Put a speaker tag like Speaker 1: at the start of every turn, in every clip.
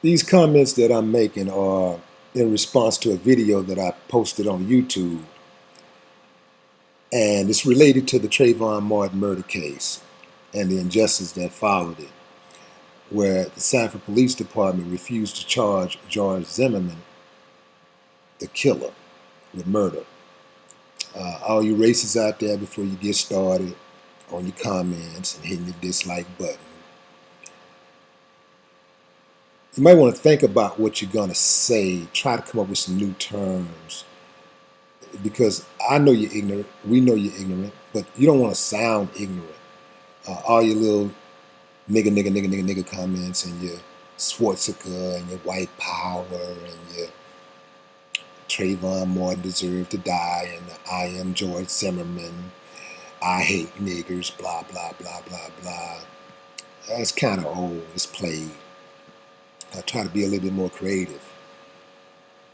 Speaker 1: These comments that I'm making are in response to a video that I posted on YouTube, and it's related to the Trayvon Martin murder case and the injustice that followed it, where the Sanford Police Department refused to charge George Zimmerman, the killer, with murder. All you racists out there, before you get started on your comments and hitting the dislike button, you might want to think about what you're going to say. Try to come up with some new terms, because I know you're ignorant. We know you're ignorant, but you don't want to sound ignorant. All your little nigga comments and your Schwarzenegger and your white power and your Trayvon Martin deserved to die and I am George Zimmerman, I hate niggers, blah, blah, blah, blah, blah. That's kind of old. It's played. I try to be a little bit more creative.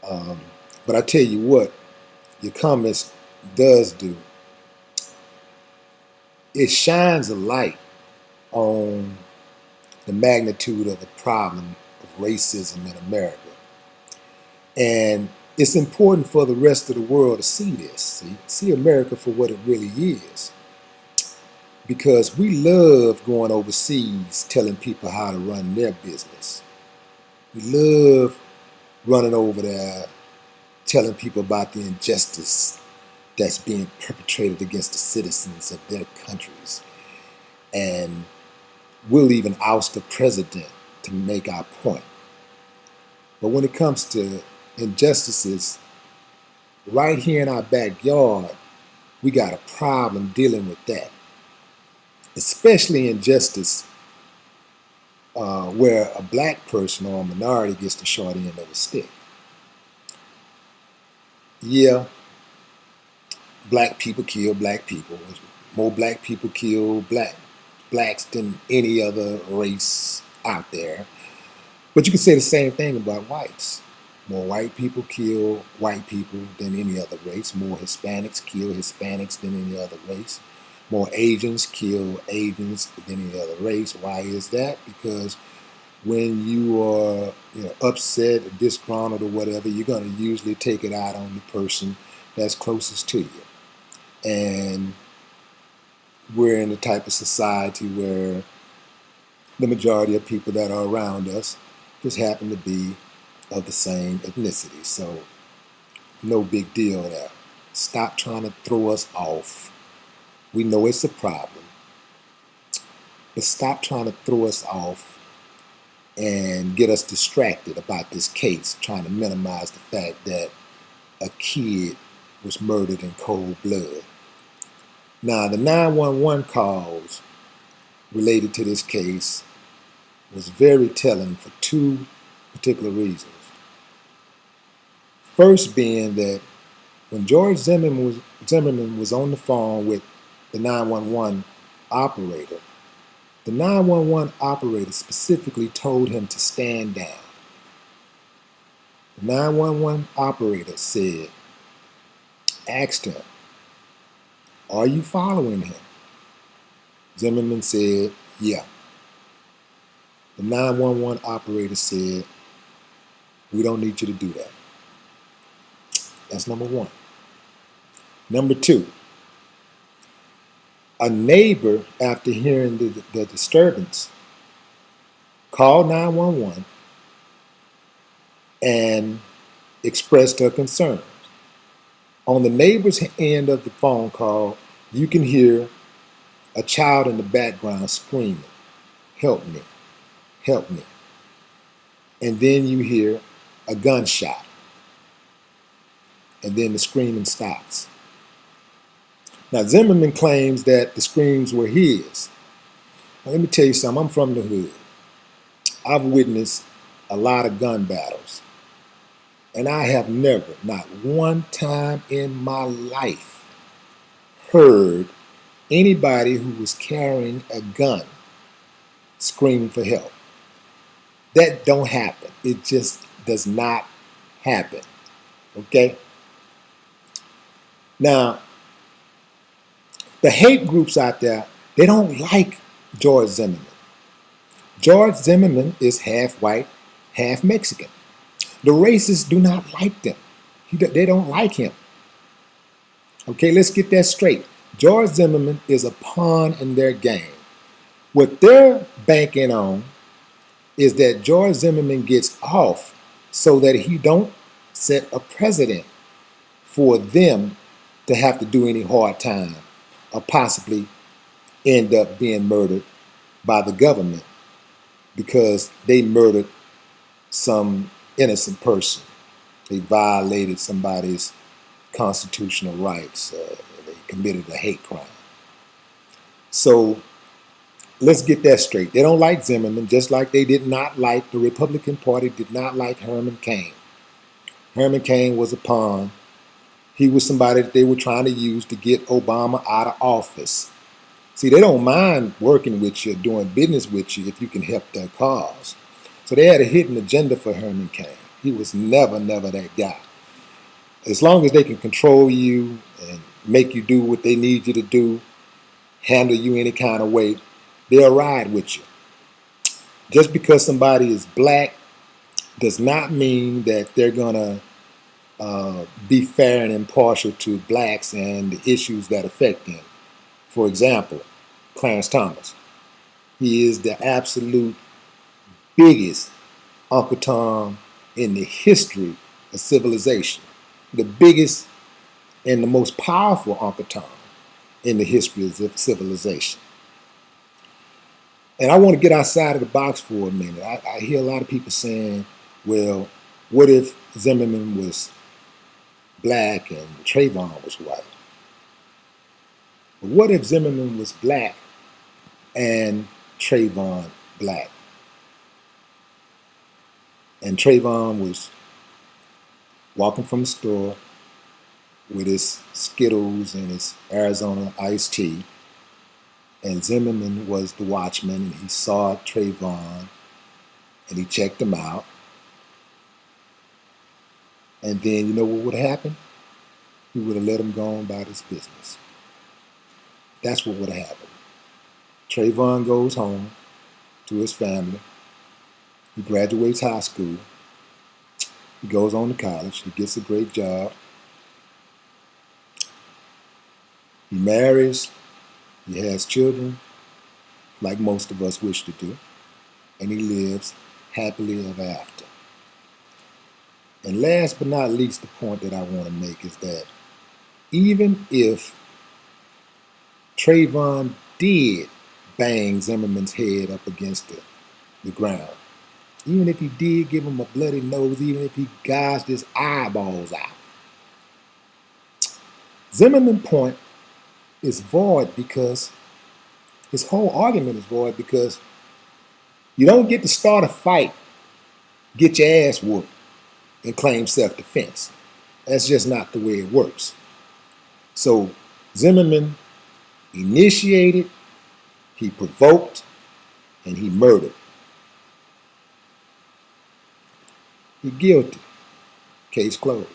Speaker 1: But I tell you what, your comments does do. It shines a light on the magnitude of the problem of racism in America. And it's important for the rest of the world to see this. See America for what it really is. Because we love going overseas telling people how to run their business. We love running over there telling people about the injustice that's being perpetrated against the citizens of their countries. And we'll even oust the president to make our point. But when it comes to injustices right here in our backyard, we got a problem dealing with that. Especially injustice where a black person or a minority gets the short end of the stick. Yeah, black people kill black people. More black people kill blacks than any other race out there. But you can say the same thing about whites. More white people kill white people than any other race. More Hispanics kill Hispanics than any other race. More Asians kill Asians than any other race. Why is that? Because when you are upset or disgruntled or whatever, you're going to usually take it out on the person that's closest to you. And we're in the type of society where the majority of people that are around us just happen to be of the same ethnicity. So no big deal there. Stop trying to throw us off. We know it's a problem, but stop trying to throw us off and get us distracted about this case, trying to minimize the fact that a kid was murdered in cold blood. Now, the 911 calls related to this case was very telling for two particular reasons. First being that when George Zimmerman was on the phone with the 911 operator, the 911 operator specifically told him to stand down. The 911 operator asked him, "Are you following him?" Zimmerman said, "Yeah." The 911 operator said, "We don't need you to do that." That's number one. Number two, a neighbor, after hearing the disturbance, called 911 and expressed her concerns. On the neighbor's end of the phone call, you can hear a child in the background screaming, "Help me, help me." And then you hear a gunshot. And then the screaming stops. Now, Zimmerman claims that the screams were his. Now, let me tell you something. I'm from the hood. I've witnessed a lot of gun battles. And I have never, not one time in my life, heard anybody who was carrying a gun scream for help. That don't happen. It just does not happen. Okay? Now, the hate groups out there, they don't like George Zimmerman. George Zimmerman is half white, half Mexican. The racists do not like them. They don't like him. Okay, let's get that straight. George Zimmerman is a pawn in their game. What they're banking on is that George Zimmerman gets off so that he don't set a precedent for them to have to do any hard time or possibly end up being murdered by the government because they murdered some innocent person. They violated somebody's constitutional rights. They committed a hate crime. So let's get that straight. They don't like Zimmerman, just like they did not like, the Republican Party did not like Herman Cain. Herman Cain was a pawn. He was somebody that they were trying to use to get Obama out of office. See, they don't mind working with you, doing business with you if you can help their cause. So they had a hidden agenda for Herman Cain. He was never that guy. As long as they can control you and make you do what they need you to do, handle you any kind of way, they'll ride with you. Just because somebody is black does not mean that they're going to be fair and impartial to blacks and the issues that affect them. For example, Clarence Thomas. He is the absolute biggest Uncle Tom in the history of civilization. The biggest and the most powerful Uncle Tom in the history of civilization. And I want to get outside of the box for a minute. I hear a lot of people saying, well, what if Zimmerman was black and Trayvon was white? What if Zimmerman was black and Trayvon black? And Trayvon was walking from the store with his Skittles and his Arizona iced tea. And Zimmerman was the watchman, and he saw Trayvon, and he checked him out. And then you know what would happen? He would have let him go on about his business. That's what would have happened. Trayvon goes home to his family. He graduates high school. He goes on to college. He gets a great job. He marries. He has children, like most of us wish to do. And he lives happily ever after. And last but not least, the point that I want to make is that even if Trayvon did bang Zimmerman's head up against the ground, even if he did give him a bloody nose, even if he gouged his eyeballs out, Zimmerman's point is void because his whole argument is void because you don't get to start a fight, get your ass whooped, and claim self-defense. That's just not the way it works. So Zimmerman initiated, he provoked, and he murdered. He's guilty. Case closed.